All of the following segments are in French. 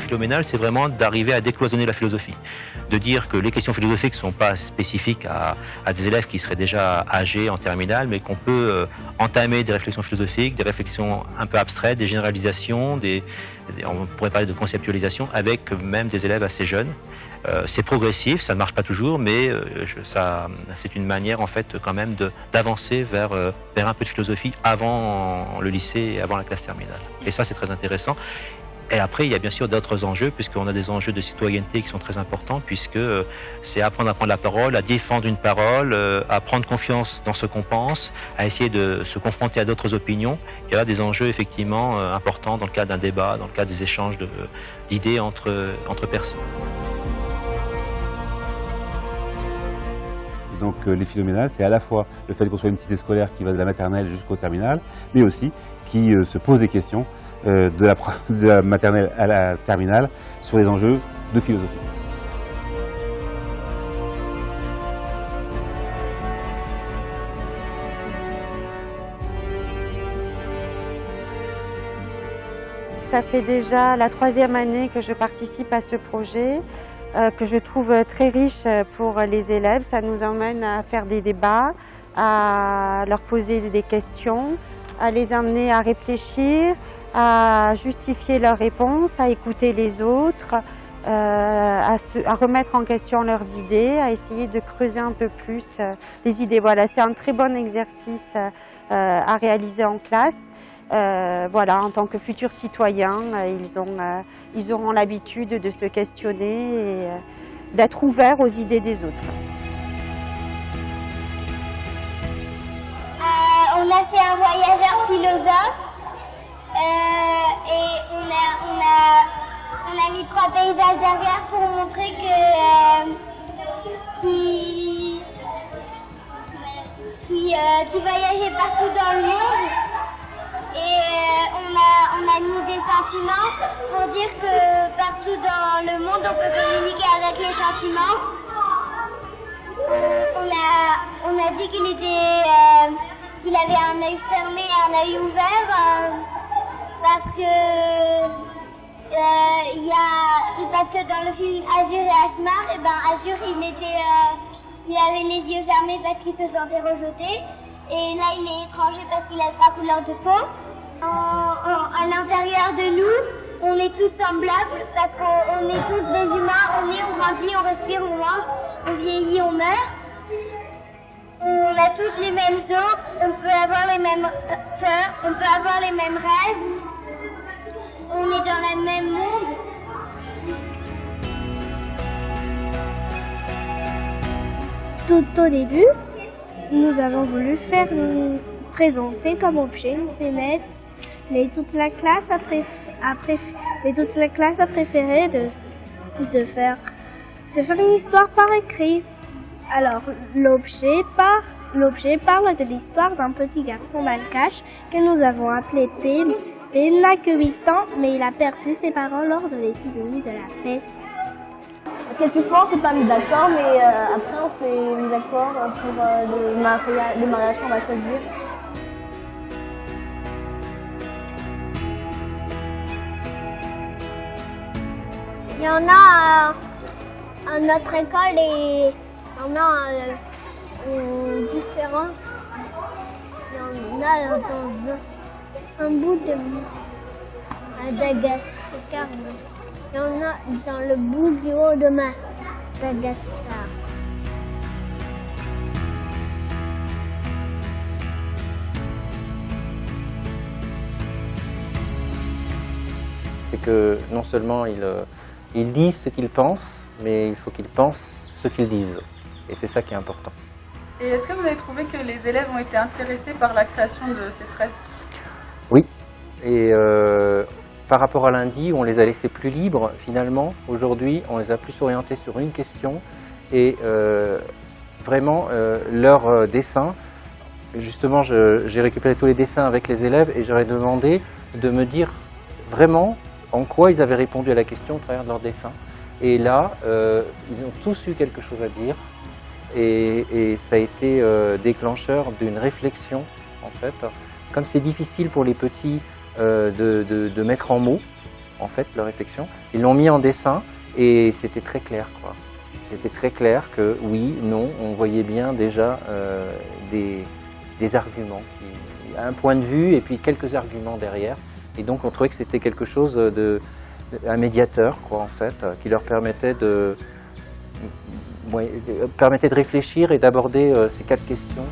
philoménale, c'est vraiment d'arriver à décloisonner la philosophie. De dire que les questions philosophiques ne sont pas spécifiques à des élèves qui seraient déjà âgés en terminale, mais qu'on peut entamer des réflexions philosophiques, des réflexions un peu abstraites, des généralisations, on pourrait parler de conceptualisation avec même des élèves assez jeunes. C'est progressif, ça ne marche pas toujours, mais c'est une manière en fait quand même d'avancer vers un peu de philosophie avant le lycée et avant la classe terminale. Et ça c'est très intéressant. Et après il y a bien sûr d'autres enjeux, puisqu'on a des enjeux de citoyenneté qui sont très importants, puisque c'est apprendre à prendre la parole, à défendre une parole, à prendre confiance dans ce qu'on pense, à essayer de se confronter à d'autres opinions. Il y a là des enjeux effectivement importants dans le cadre d'un débat, dans le cadre des échanges d'idées entre personnes. Donc les philoménales, c'est à la fois le fait qu'on soit une cité scolaire qui va de la maternelle jusqu'au terminal, mais aussi qui se pose des questions de la maternelle à la terminale sur les enjeux de philosophie. Ça fait déjà la 3e année que je participe à ce projet, que je trouve très riche pour les élèves. Ça nous emmène à faire des débats, à leur poser des questions, à les amener à réfléchir, à justifier leurs réponses, à écouter les autres, à remettre en question leurs idées, à essayer de creuser un peu plus les idées. Voilà, c'est un très bon exercice à réaliser en classe. Voilà, en tant que futurs citoyens, ils auront l'habitude de se questionner et d'être ouverts aux idées des autres. On a fait un voyageur philosophe et on a mis 3 paysages derrière pour montrer qu'il voyageait partout dans le monde. Et on a mis des sentiments pour dire que partout dans le monde on peut communiquer avec les sentiments. On a dit qu'il avait un œil fermé et un œil ouvert parce que dans le film Azur et Asmar, Azur il avait les yeux fermés parce qu'il se sentait rejeté. Et là, il est étranger parce qu'il a 3 couleurs de peau. À l'intérieur de nous, on est tous semblables parce qu'on est tous des humains. On grandit, on respire, on mange, on vieillit, on meurt. On a tous les mêmes os, on peut avoir les mêmes peurs, on peut avoir les mêmes rêves. On est dans le même monde. Tout au début, nous avons voulu présenter comme objet une scénette, mais toute la classe a préféré de faire une histoire par écrit. Alors l'objet parle de l'histoire d'un petit garçon malgache que nous avons appelé Pim. Pim n'a que 8 ans, mais il a perdu ses parents lors de l'épidémie de la peste. Quelquefois on s'est pas mis d'accord, mais après on s'est mis d'accord pour le mariage qu'on va choisir. Il y en a à notre école et il y en a différents. Il y en a dans un bout de Madagascar. Il y en a dans le bout du haut de Madagascar. C'est que non seulement ils disent ce qu'ils pensent, mais il faut qu'ils pensent ce qu'ils disent. Et c'est ça qui est important. Et est-ce que vous avez trouvé que les élèves ont été intéressés par la création de ces fresques? Oui. Et par rapport à lundi, on les a laissés plus libres finalement. Aujourd'hui, on les a plus orientés sur une question et vraiment leurs dessins. Justement, j'ai récupéré tous les dessins avec les élèves et j'aurais demandé de me dire vraiment en quoi ils avaient répondu à la question au travers de leurs dessins. Et là, ils ont tous eu quelque chose à dire et ça a été déclencheur d'une réflexion en fait. Comme c'est difficile pour les petits de mettre en mots, en fait, leur réflexion. Ils l'ont mis en dessin et c'était très clair, quoi. C'était très clair que oui, non, on voyait bien déjà des arguments, un point de vue et puis quelques arguments derrière. Et donc on trouvait que c'était quelque chose un médiateur, quoi, en fait, qui leur permettait de réfléchir et d'aborder ces 4 questions.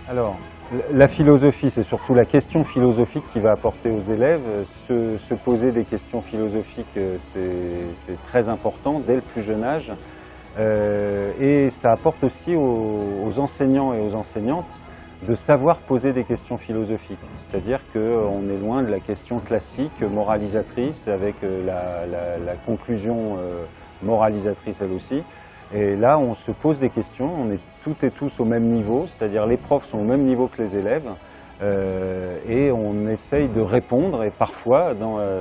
Alors, la philosophie, c'est surtout la question philosophique qui va apporter aux élèves. Se poser des questions philosophiques, c'est très important dès le plus jeune âge. Et ça apporte aussi aux enseignants et aux enseignantes de savoir poser des questions philosophiques. C'est-à-dire qu'on est loin de la question classique, moralisatrice, avec la conclusion moralisatrice elle aussi. Et là, on se pose des questions, on est toutes et tous au même niveau, c'est-à-dire les profs sont au même niveau que les élèves, et on essaye de répondre, et parfois,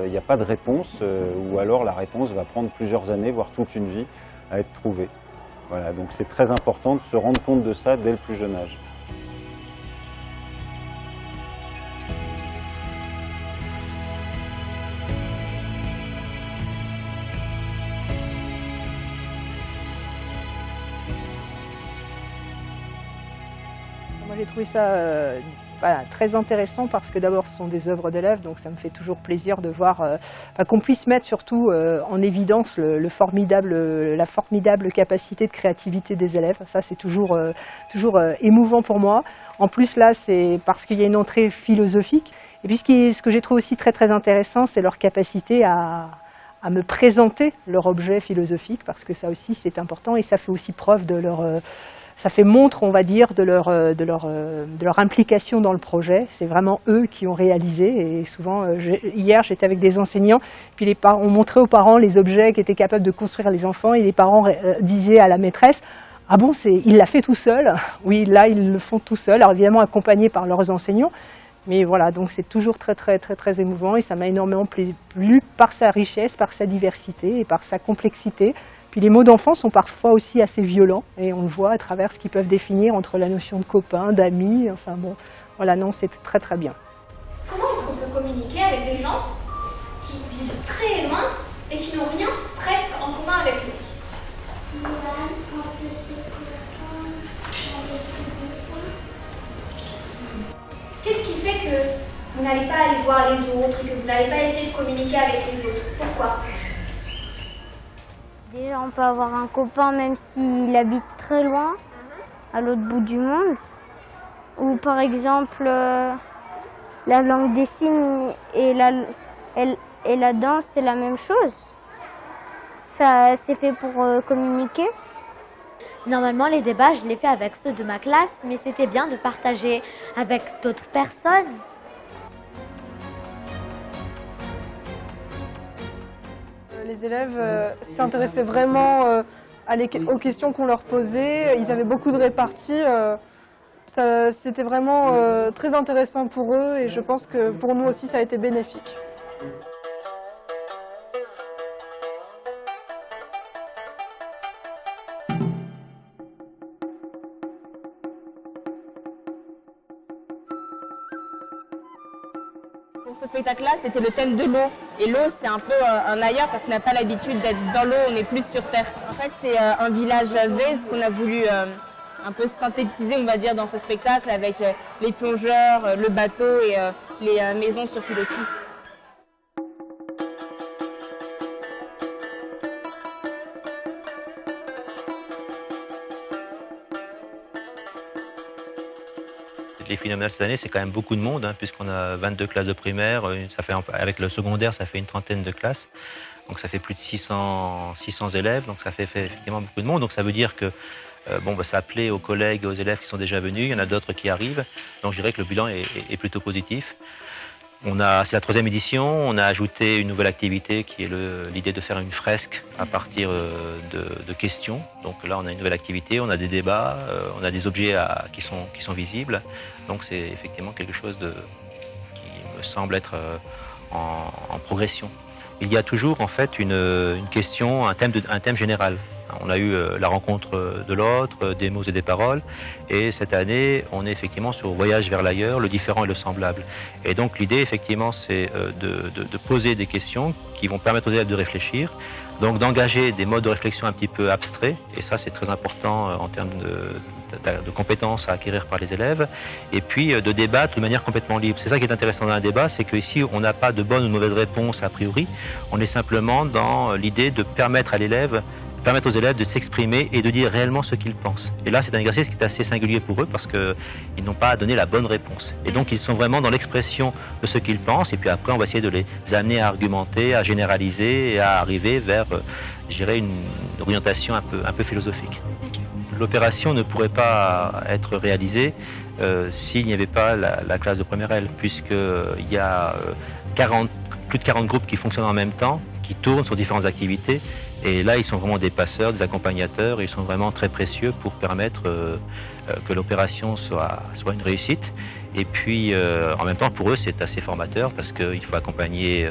il n'y a pas de réponse, ou alors la réponse va prendre plusieurs années, voire toute une vie, à être trouvée. Voilà, donc c'est très important de se rendre compte de ça dès le plus jeune âge. Moi j'ai trouvé ça voilà, très intéressant parce que d'abord ce sont des œuvres d'élèves, donc ça me fait toujours plaisir de voir qu'on puisse mettre surtout en évidence la formidable capacité de créativité des élèves. Ça c'est toujours émouvant pour moi. En plus là c'est parce qu'il y a une entrée philosophique. Et puis ce que j'ai trouvé aussi très intéressant, c'est leur capacité à me présenter leur objet philosophique, parce que ça aussi c'est important et ça fait aussi preuve de leur... ça fait montre, on va dire, de leur implication dans le projet. C'est vraiment eux qui ont réalisé. Et souvent, hier, j'étais avec des enseignants, puis les parents ont montré aux parents les objets qu'étaient capables de construire les enfants, et les parents disaient à la maîtresse « Ah bon, il l'a fait tout seul ?» Oui, là, ils le font tout seul, alors évidemment accompagnés par leurs enseignants. Mais voilà, donc c'est toujours très émouvant, et ça m'a énormément plu par sa richesse, par sa diversité et par sa complexité. Puis les mots d'enfant sont parfois aussi assez violents, et on le voit à travers ce qu'ils peuvent définir entre la notion de copain, d'ami, enfin bon, voilà, non, c'est très bien. Comment est-ce qu'on peut communiquer avec des gens qui vivent très loin et qui n'ont rien presque en commun avec nous? Qu'est-ce qui fait que vous n'allez pas aller voir les autres et que vous n'allez pas essayer de communiquer avec les autres? Pourquoi? Déjà, on peut avoir un copain même s'il habite très loin, à l'autre bout du monde. Ou par exemple, la langue des signes et la danse, c'est la même chose. Ça, c'est fait pour communiquer. Normalement, les débats, je les fais avec ceux de ma classe, mais c'était bien de partager avec d'autres personnes. Les élèves s'intéressaient vraiment aux questions qu'on leur posait. Ils avaient beaucoup de réparties. C'était vraiment très intéressant pour eux, et je pense que pour nous aussi ça a été bénéfique. Pour ce spectacle-là, c'était le thème de l'eau. Et l'eau, c'est un peu un ailleurs parce qu'on n'a pas l'habitude d'être dans l'eau, on est plus sur terre. En fait, c'est un village vase qu'on a voulu un peu synthétiser, on va dire, dans ce spectacle, avec les plongeurs, le bateau et les maisons sur pilotis. Les phénomènes cette année, c'est quand même beaucoup de monde, hein, puisqu'on a 22 classes de primaire, avec le secondaire, ça fait une trentaine de classes, donc ça fait plus de 600 élèves, donc ça fait effectivement beaucoup de monde, donc ça veut dire que ça plaît aux collègues et aux élèves qui sont déjà venus, il y en a d'autres qui arrivent, donc je dirais que le bilan est plutôt positif. C'est la 3e édition, on a ajouté une nouvelle activité qui est l'idée de faire une fresque à partir de questions. Donc là, on a une nouvelle activité, on a des débats, on a des objets qui sont visibles. Donc c'est effectivement quelque chose qui me semble être en progression. Il y a toujours en fait une question, un thème général. On a eu la rencontre de l'autre, des mots et des paroles, et cette année, on est effectivement sur Voyage vers l'ailleurs, le différent et le semblable. Et donc l'idée, effectivement, c'est de poser des questions qui vont permettre aux élèves de réfléchir, donc d'engager des modes de réflexion un petit peu abstraits, et ça c'est très important en termes de compétences à acquérir par les élèves, et puis de débattre de manière complètement libre. C'est ça qui est intéressant dans un débat, c'est qu'ici on n'a pas de bonne ou de mauvaise réponse a priori, on est simplement dans l'idée de permettre aux élèves de s'exprimer et de dire réellement ce qu'ils pensent. Et là, c'est un exercice qui est assez singulier pour eux parce qu'ils n'ont pas à donner la bonne réponse. Et donc, ils sont vraiment dans l'expression de ce qu'ils pensent. Et puis après, on va essayer de les amener à argumenter, à généraliser et à arriver vers, je dirais, une orientation un peu philosophique. L'opération ne pourrait pas être réalisée s'il n'y avait pas la classe de première L, puisqu'il y a plus de 40 groupes qui fonctionnent en même temps, qui tournent sur différentes activités. Et là, ils sont vraiment des passeurs, des accompagnateurs, et ils sont vraiment très précieux pour permettre que l'opération soit une réussite. Et puis, en même temps, pour eux, c'est assez formateur parce qu'il faut accompagner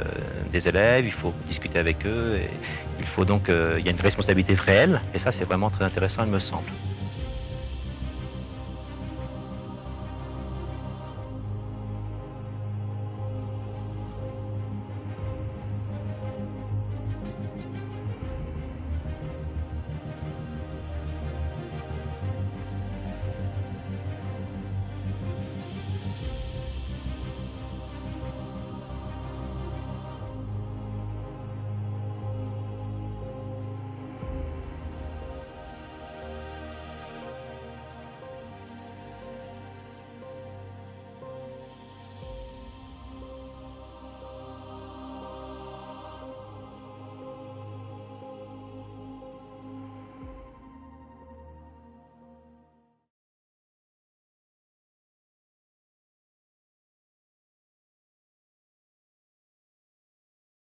des élèves, il faut discuter avec eux, et il y a une responsabilité réelle, et ça, c'est vraiment très intéressant, il me semble.